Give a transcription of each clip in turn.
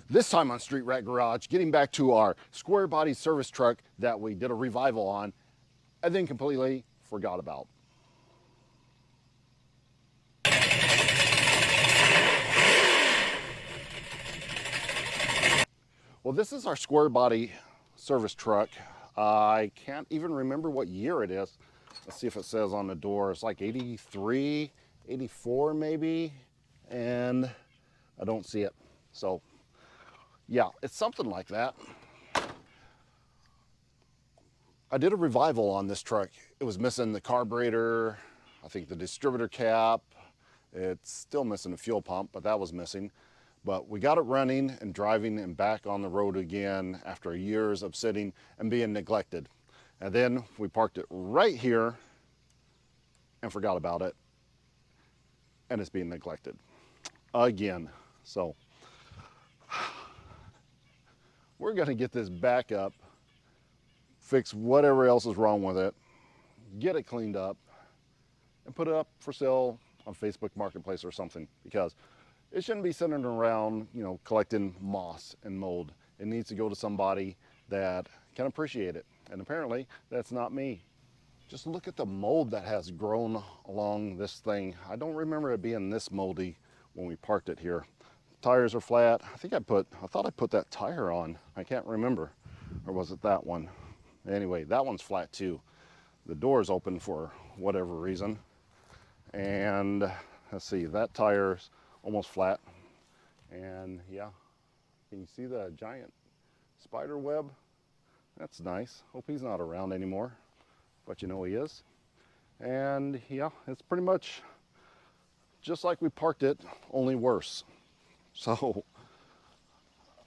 This time on Street Rat Garage, getting back to our square body service truck that we did a revival on and then completely forgot about. Well, this is our square body service truck. I can't even remember what year it is. Let's see if it says on the door. It's like 83, 84 maybe, and I don't see it. So yeah, it's something like that. I did a revival on this truck. It was missing the carburetor, I think the distributor cap. It's still missing the fuel pump, but that was missing. But we got it running and driving and back on the road again after years of sitting and being neglected. And then we parked it right here and forgot about it. And it's being neglected again. So we're gonna get this back up, fix whatever else is wrong with it, get it cleaned up, and put it up for sale on Facebook Marketplace or something, because it shouldn't be sitting around, collecting moss and mold. It needs to go to somebody that can appreciate it. And apparently that's not me. Just look at the mold that has grown along this thing. I don't remember it being this moldy when we parked it here. Tires are flat. I thought I put that tire on. I can't remember. Or was it that one? Anyway, that one's flat too. The door's open for whatever reason. And let's see, that tire's almost flat. And yeah, can you see the giant spider web? That's nice. Hope he's not around anymore, but he is. And yeah, it's pretty much just like we parked it, only worse. So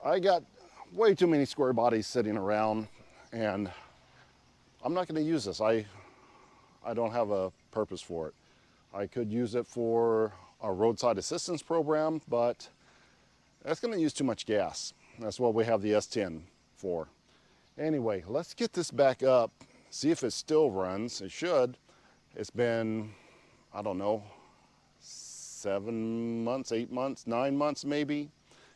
I got way too many square bodies sitting around, and I'm not going to use this. I don't have a purpose for it. I could use it for a roadside assistance program, but that's going to use too much gas. That's what we have the S10 for. Anyway, let's get this back up, see if it still runs. It should. It's been, I don't know, 7 months, 8 months, 9 months maybe.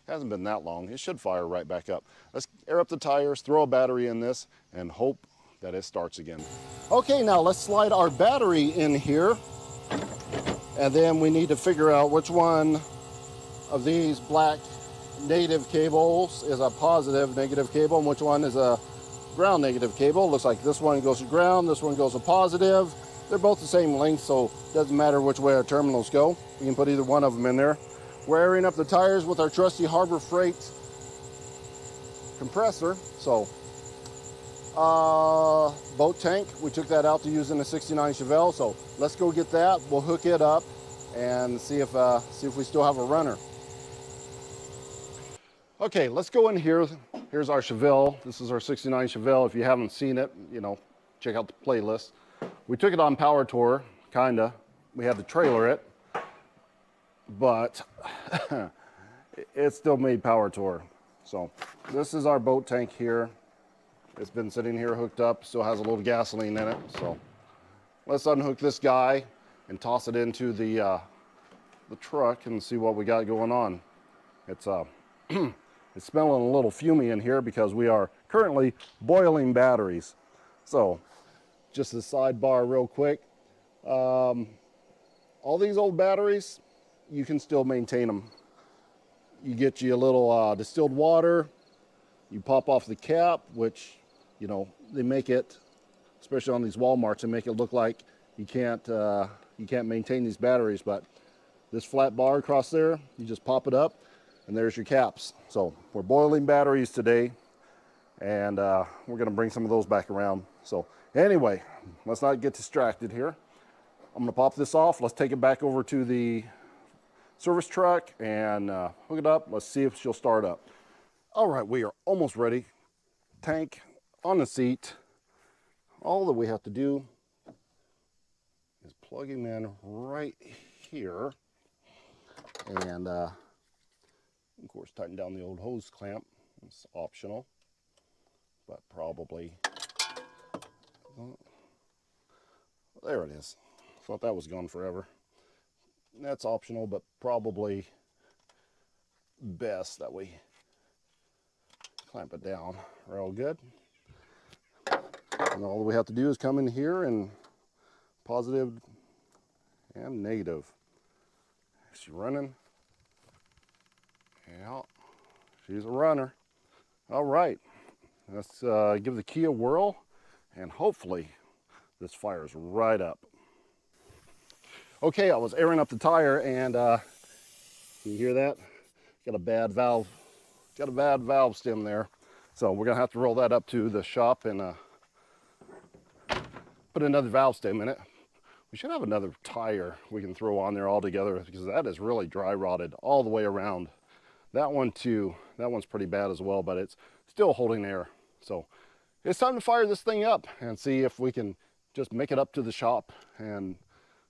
It hasn't been that long. It should fire right back up. Let's air up the tires, throw a battery in this, and hope that it starts again. Okay, now let's slide our battery in here. And then we need to figure out which one of these black negative cables is a positive negative cable and which one is a ground negative cable. Looks like this one goes to ground, this one goes to positive. They're both the same length, so it doesn't matter which way our terminals go. We can put either one of them in there. We're airing up the tires with our trusty Harbor Freight compressor. So boat tank, we took that out to use in a 69 Chevelle, so let's go get that. We'll hook it up and see if we still have a runner. Okay, let's go in here. Here's our Chevelle. This is our 69 Chevelle. If you haven't seen it, check out the playlist. We took it on Power Tour, kinda. We had to trailer it, but it still made Power Tour. So this is our boat tank here. It's been sitting here hooked up, still has a little gasoline in it. So let's unhook this guy and toss it into the truck and see what we got going on. It's it's smelling a little fumey in here because we are currently boiling batteries. So just a sidebar real quick. All these old batteries, you can still maintain them. You get you a little distilled water, you pop off the cap, which, they make it, especially on these Walmarts, they make it look like you can't maintain these batteries, but this flat bar across there, you just pop it up and there's your caps. So we're boiling batteries today, and we're gonna bring some of those back around. So anyway, let's not get distracted here. I'm gonna pop this off. Let's take it back over to the service truck and hook it up. Let's see if she'll start up. All right, we are almost ready. Tank on the seat. All that we have to do is plug him in right here, and of course tighten down the old hose clamp. It's optional, but probably, there it is. Thought that was gone forever. That's optional, but probably best that we clamp it down real good. And all we have to do is come in here and positive and negative. She's running. Yeah, she's a runner. All right, let's give the key a whirl, and hopefully this fires right up. Okay, I was airing up the tire, and you hear that? Got a bad valve. Got a bad valve stem there, so we're gonna have to roll that up to the shop and put another valve stem in it. We should have another tire we can throw on there all together, because that is really dry rotted all the way around. That one too, that one's pretty bad as well, but it's still holding air. So it's time to fire this thing up and see if we can just make it up to the shop and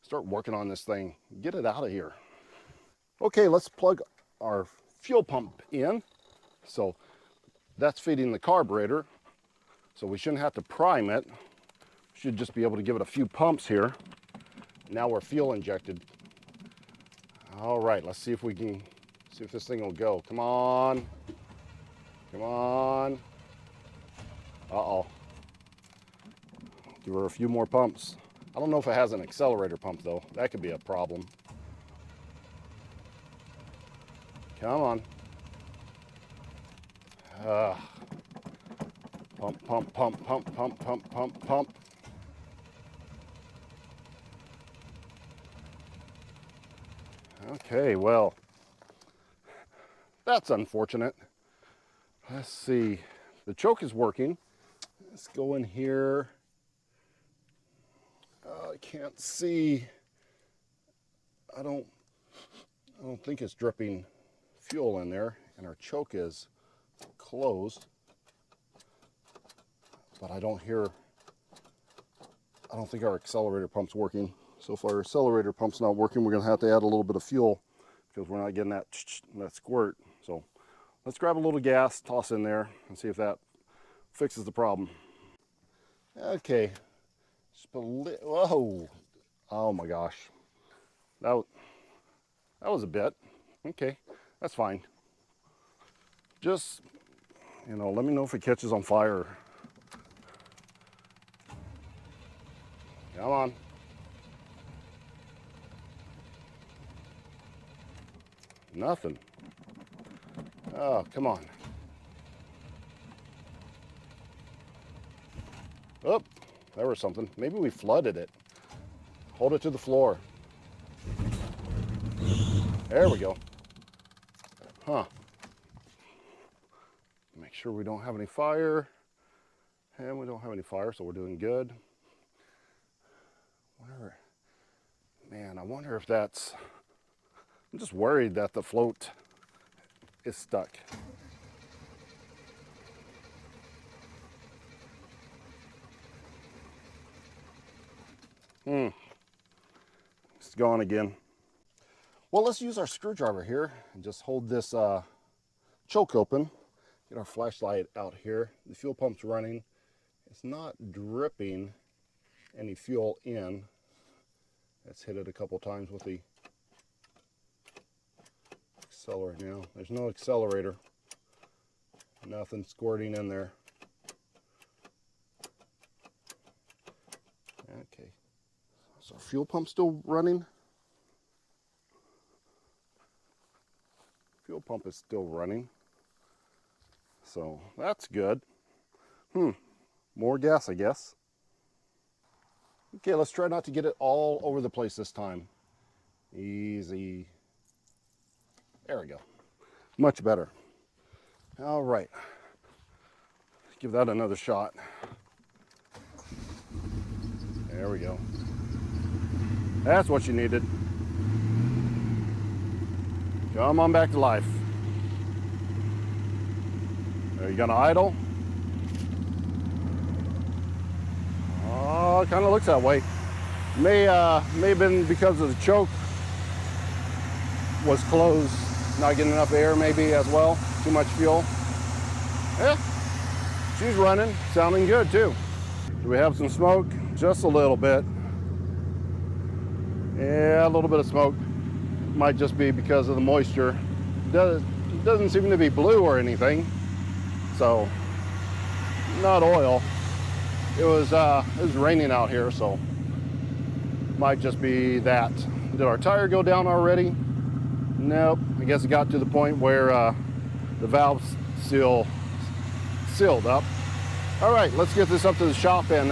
start working on this thing, get it out of here. Okay, let's plug our fuel pump in. So that's feeding the carburetor, so we shouldn't have to prime it. Should just be able to give it a few pumps here. Now we're fuel injected. All right, let's see if we can, see if this thing will go. Come on. Come on. Uh-oh. Give her a few more pumps. I don't know if it has an accelerator pump though. That could be a problem. Come on. Pump, pump, pump, pump, pump, pump, pump, pump. Okay, well, that's unfortunate. Let's see. The choke is working. Let's go in here. I can't see. I don't think it's dripping fuel in there, and our choke is closed. But I don't think our accelerator pump's working. So if our accelerator pump's not working, we're gonna have to add a little bit of fuel because we're not getting that squirt. So let's grab a little gas, toss in there, and see if that fixes the problem. Okay, whoa, oh my gosh. That was a bit. Okay, that's fine. Just, you know, let me know if it catches on fire. Come on. Nothing. Oh, come on. Oh, there was something. Maybe we flooded it. Hold it to the floor. There we go. Huh. Make sure we don't have any fire. And we don't have any fire, so we're doing good. Man, I wonder if that's... I'm just worried that the float is stuck. It's gone again. Well, let's use our screwdriver here and just hold this choke open. Get our flashlight out here. The fuel pump's running. It's not dripping any fuel in. Let's hit it a couple times with the accelerator now. There's no accelerator. Nothing squirting in there. Okay. So our fuel pump's still running. Fuel pump is still running. So that's good. More gas, I guess. Okay, let's try not to get it all over the place this time. Easy. There we go. Much better. All right. Let's give that another shot. There we go. That's what you needed. Come on back to life. Are you gonna idle? Oh, it kind of looks that way. May have been because of the choke was closed, not getting enough air maybe as well, too much fuel. Yeah, she's running, sounding good too. Do we have some smoke? Just a little bit. Yeah, a little bit of smoke. Might just be because of the moisture. It doesn't seem to be blue or anything. So not oil. It was raining out here, so might just be that. Did our tire go down already? Nope. I guess it got to the point where the valve's still sealed up. All right, let's get this up to the shop and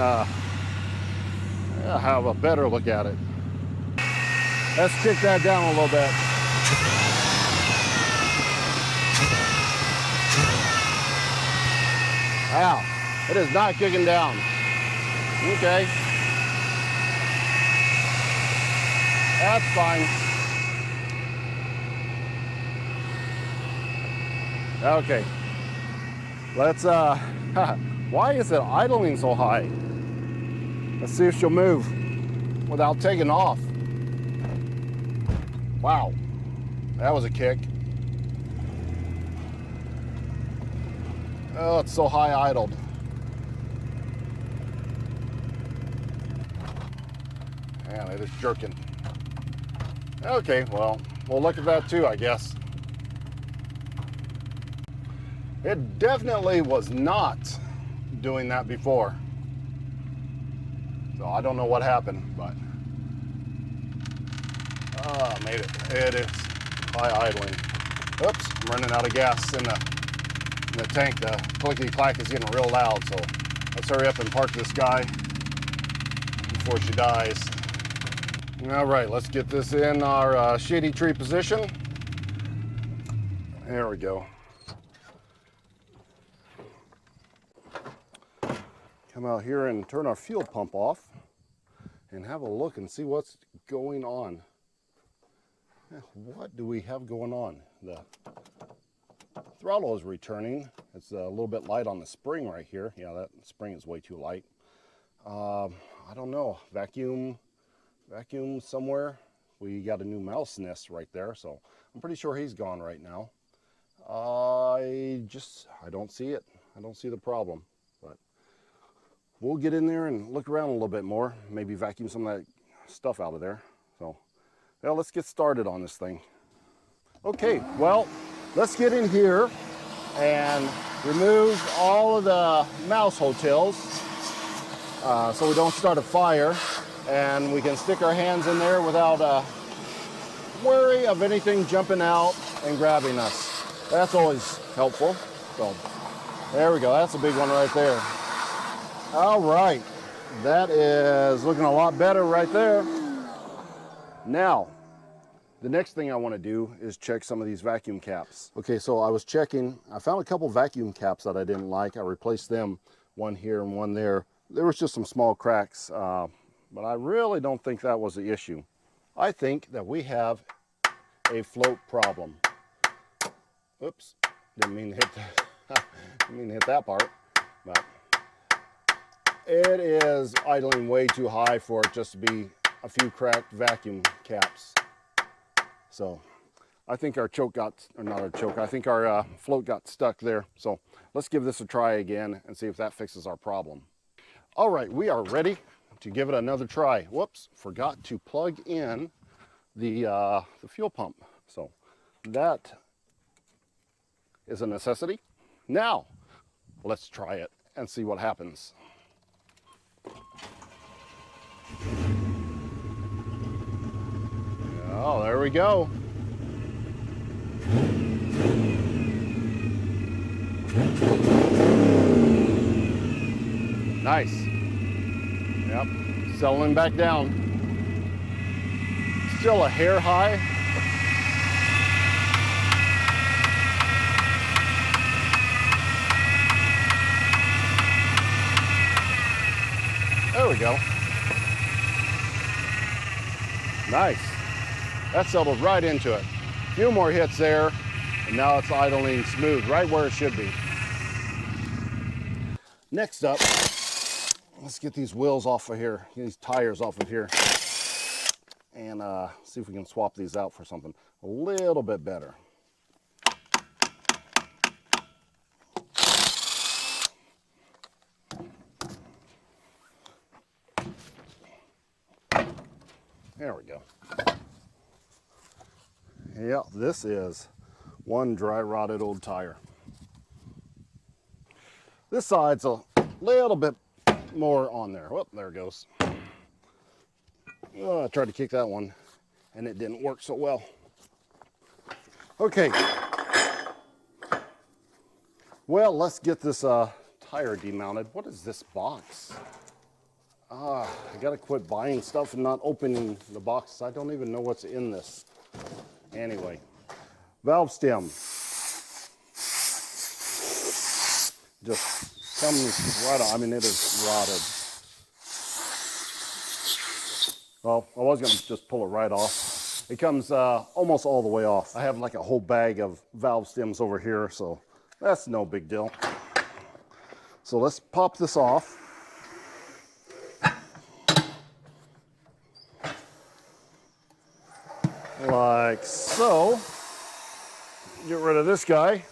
have a better look at it. Let's kick that down a little bit. Wow, it is not kicking down. Okay. That's fine. Okay. Let's, why is it idling so high? Let's see if she'll move without taking off. Wow, that was a kick. Oh, it's so high idled. Man, it is jerking. Okay, well, we'll look at that too, I guess. It definitely was not doing that before. So I don't know what happened, but made it. It is high idling. Oops, I'm running out of gas in the tank. The clickety clack is getting real loud, so let's hurry up and park this guy before she dies. All right, let's get this in our shady tree position. There we go. Come out here and turn our fuel pump off and have a look and see what's going on. What do we have going on? The throttle is returning. It's a little bit light on the spring right here. Yeah, that spring is way too light. I don't know, vacuum somewhere. We got a new mouse nest right there, so I'm pretty sure he's gone right now. I don't see it. I don't see the problem, but we'll get in there and look around a little bit more, maybe vacuum some of that stuff out of there. So, well, let's get started on this thing. Okay, well, let's get in here and remove all of the mouse hotels so we don't start a fire, and we can stick our hands in there without worry of anything jumping out and grabbing us. That's always helpful. So there we go, that's a big one right there. All right, that is looking a lot better right there. Now, the next thing I want to do is check some of these vacuum caps. Okay, so I was checking, I found a couple vacuum caps that I didn't like. I replaced them, one here and one there. There was just some small cracks, but I really don't think that was the issue. I think that we have a float problem. Oops, didn't mean to hit that part, but it is idling way too high for it just to be a few cracked vacuum caps. So I think our choke got, or not our choke, I think our float got stuck there. So let's give this a try again and see if that fixes our problem. All right, we are ready to give it another try. Whoops, forgot to plug in the fuel pump. So that is a necessity. Now, let's try it and see what happens. Oh, there we go. Nice. Yep, settling back down. Still a hair high. There we go. Nice. That settled right into it. A few more hits there, and now it's idling smooth, right where it should be. Next up, let's get these wheels off of here, get these tires off of here, and see if we can swap these out for something a little bit better. There we go. Yeah, this is one dry rotted old tire. This side's a little bit more on there. Whoop, there it goes. Oh, I tried to kick that one and it didn't work so well. Okay. Well, let's get this tire demounted. What is this box? I gotta quit buying stuff and not opening the boxes. I don't even know what's in this. Anyway, valve stem. Just comes right on. I mean, it is rotted. Well, I was gonna just pull it right off. It comes almost all the way off. I have like a whole bag of valve stems over here, so that's no big deal. So let's pop this off. Like so. Get rid of this guy.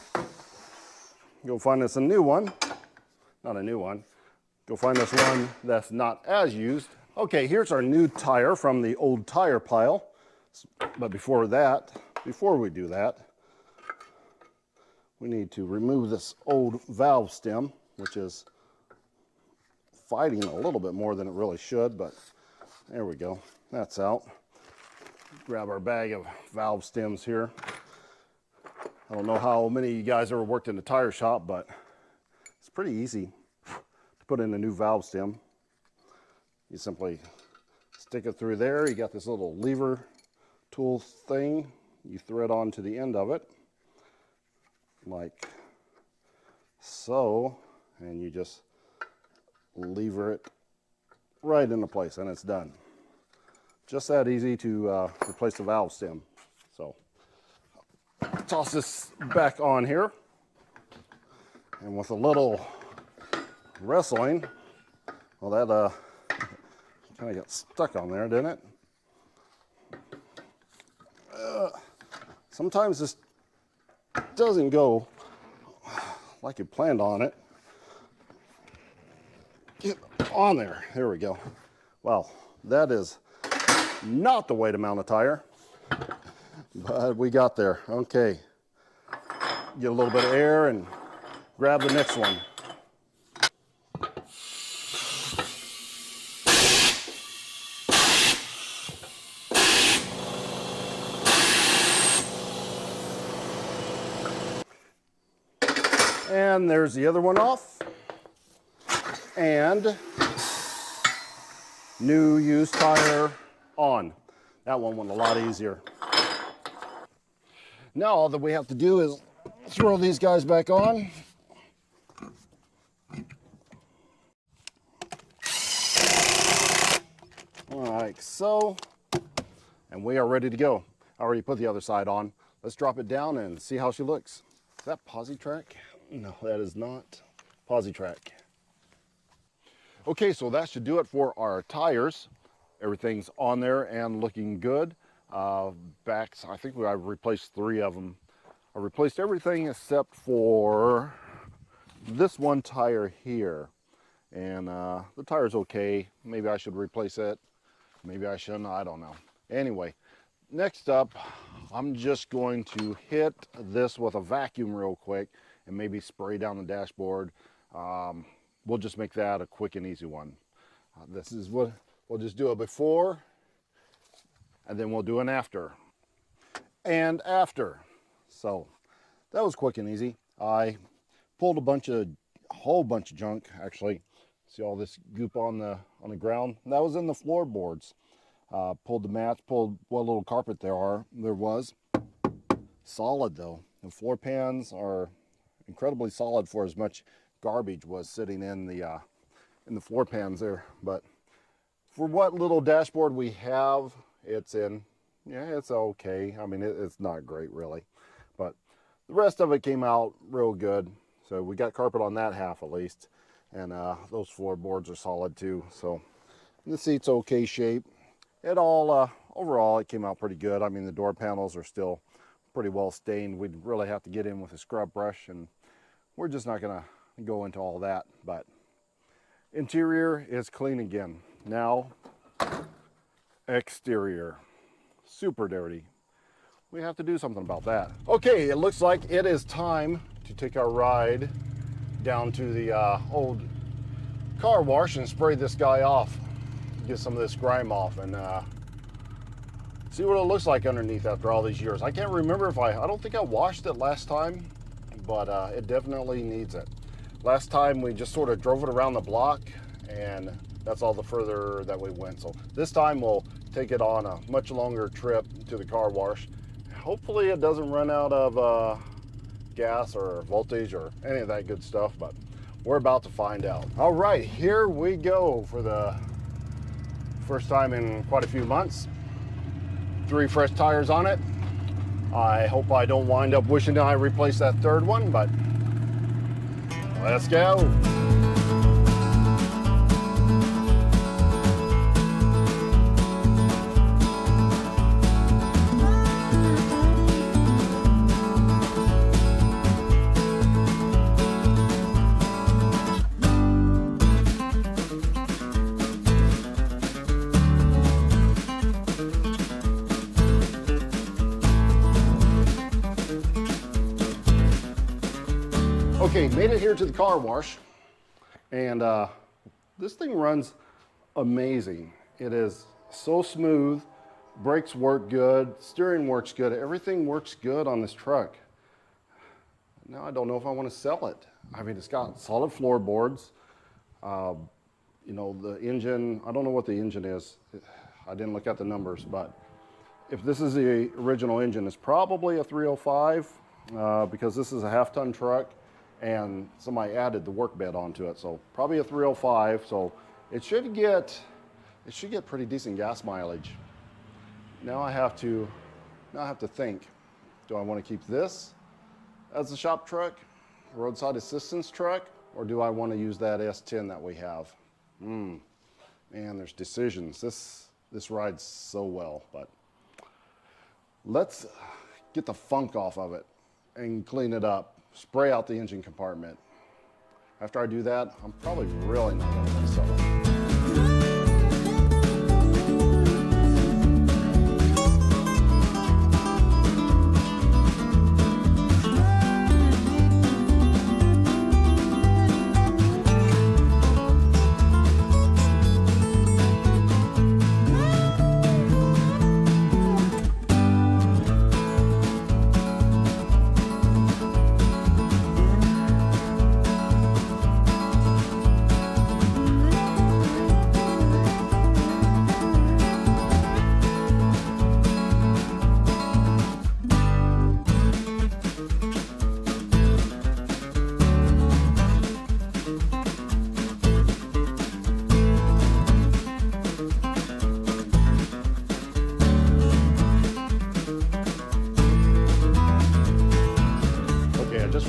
Go find us a new one. Not a new one. Go find us one that's not as used. Okay, here's our new tire from the old tire pile. But before we do that, we need to remove this old valve stem, which is fighting a little bit more than it really should, but there we go. That's out. Grab our bag of valve stems here. I don't know how many of you guys ever worked in a tire shop, but it's pretty easy to put in a new valve stem. You simply stick it through there. You got this little lever tool thing. You thread onto the end of it, like so, and you just lever it right into place, and it's done. Just that easy to replace the valve stem. So toss this back on here, and with a little wrestling, well, that kind of got stuck on there, didn't it? Sometimes this doesn't go like you planned on it. Get on there. There we go. Well, that is not the way to mount a tire, but we got there. Okay. Get a little bit of air and grab the next one. And there's the other one off. And new used tire on. That one went a lot easier. Now all that we have to do is throw these guys back on. Like so. And we are ready to go. I already put the other side on. Let's drop it down and see how she looks. Is that Positrack? No, that is not Positrack. Okay, so that should do it for our tires. Everything's on there and looking good. Backs, I think I've replaced 3 of them. I replaced everything except for this one tire here. And the tire's okay. Maybe I should replace it. Maybe I shouldn't, I don't know. Anyway, next up, I'm just going to hit this with a vacuum real quick and maybe spray down the dashboard. We'll just make that a quick and easy one. This is what we'll just do, a before, and then we'll do an after. And after. So that was quick and easy. I pulled a whole bunch of junk actually. See all this goop on the ground? That was in the floorboards. Pulled the mats, pulled what little carpet there was. Solid though. The floor pans are incredibly solid for as much garbage was sitting in the floor pans there. But for what little dashboard we have, it's okay. I mean, it's not great really, but the rest of it came out real good. So we got carpet on that half at least, and those floorboards are solid too. So the seat's okay shape. It all overall it came out pretty good. I mean, the door panels are still pretty well stained. We'd really have to get in with a scrub brush, and we're just not gonna go into all that. But interior is clean again. Now exterior, super dirty. We have to do something about that. Okay, it looks like it is time to take our ride down to the old car wash and spray this guy off, get some of this grime off, and see what it looks like underneath after all these years. I can't remember if I don't think I washed it last time, but it definitely needs it. Last time we just sort of drove it around the block, and that's all the further that we went. So this time we'll take it on a much longer trip to the car wash. Hopefully it doesn't run out of gas or voltage or any of that good stuff, but we're about to find out. All right, here we go for the first time in quite a few months. 3 fresh tires on it. I hope I don't wind up wishing I replaced that third one, but let's go. Okay, made it here to the car wash, and this thing runs amazing. It is so smooth, brakes work good, steering works good, everything works good on this truck. Now I don't know if I want to sell it. I mean, it's got solid floorboards. You know, the engine, I don't know what the engine is. I didn't look at the numbers, but if this is the original engine, it's probably a 305 because this is a half-ton truck. And somebody added the work bed onto it, so probably a 305. So it should get pretty decent gas mileage. Now I have to think, do I want to keep this as a shop truck, roadside assistance truck, or do I want to use that S10 that we have? Man, there's decisions. This rides so well, but let's get the funk off of it and clean it up. Spray out the engine compartment. After I do that, I'm probably really not going to sell it.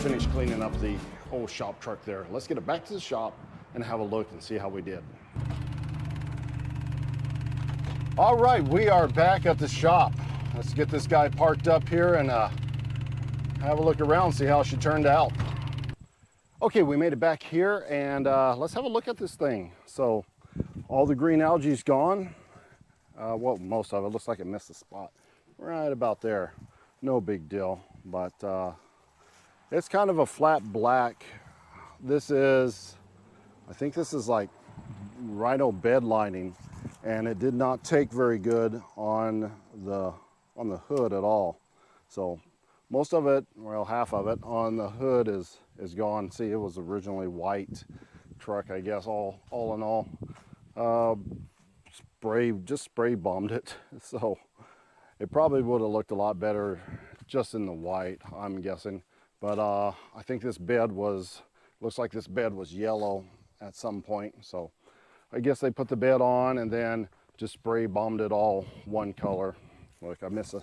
Finished cleaning up the old shop truck there. Let's get it back to the shop and have a look and see how we did. All right, we are back at the shop. Let's get this guy parked up here and have a look around, see how she turned out. Okay, we made it back here, and let's have a look at this thing. So all the green algae is gone. Well, most of it. Looks like it missed a spot right about there. No big deal, but it's kind of a flat black. This is, I think this is like Rhino bed lining, and it did not take very good on the hood at all. So most of it, well, half of it on the hood is gone. See, it was originally white truck, I guess, all in all. Just spray bombed it. So it probably would have looked a lot better just in the white, I'm guessing. But I think this bed looks like this bed was yellow at some point. So I guess they put the bed on and then just spray bombed it all one color. Look, I miss a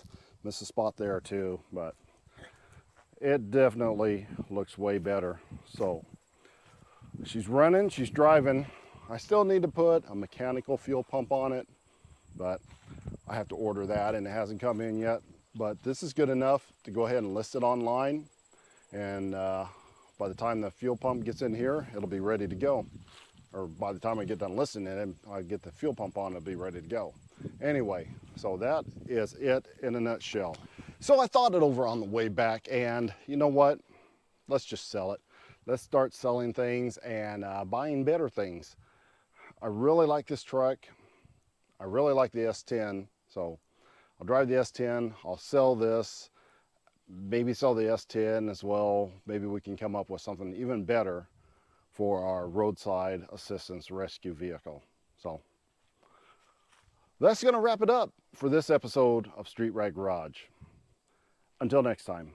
spot there too, but it definitely looks way better. So she's running, she's driving. I still need to put a mechanical fuel pump on it, but I have to order that and it hasn't come in yet. But this is good enough to go ahead and list it online. And by the time the fuel pump gets in here, it'll be ready to go. Or by the time I get done listening it, I get the fuel pump on, it'll be ready to go. Anyway, so that is it in a nutshell. So I thought it over on the way back, and you know what? Let's just sell it. let's start selling things and buying better things. I really like this truck. I really like the S10, so I'll drive the S10, I'll sell this, maybe sell the S10 as well. Maybe we can come up with something even better for our roadside assistance rescue vehicle. So that's going to wrap it up for this episode of Street Rag Garage. Until next time.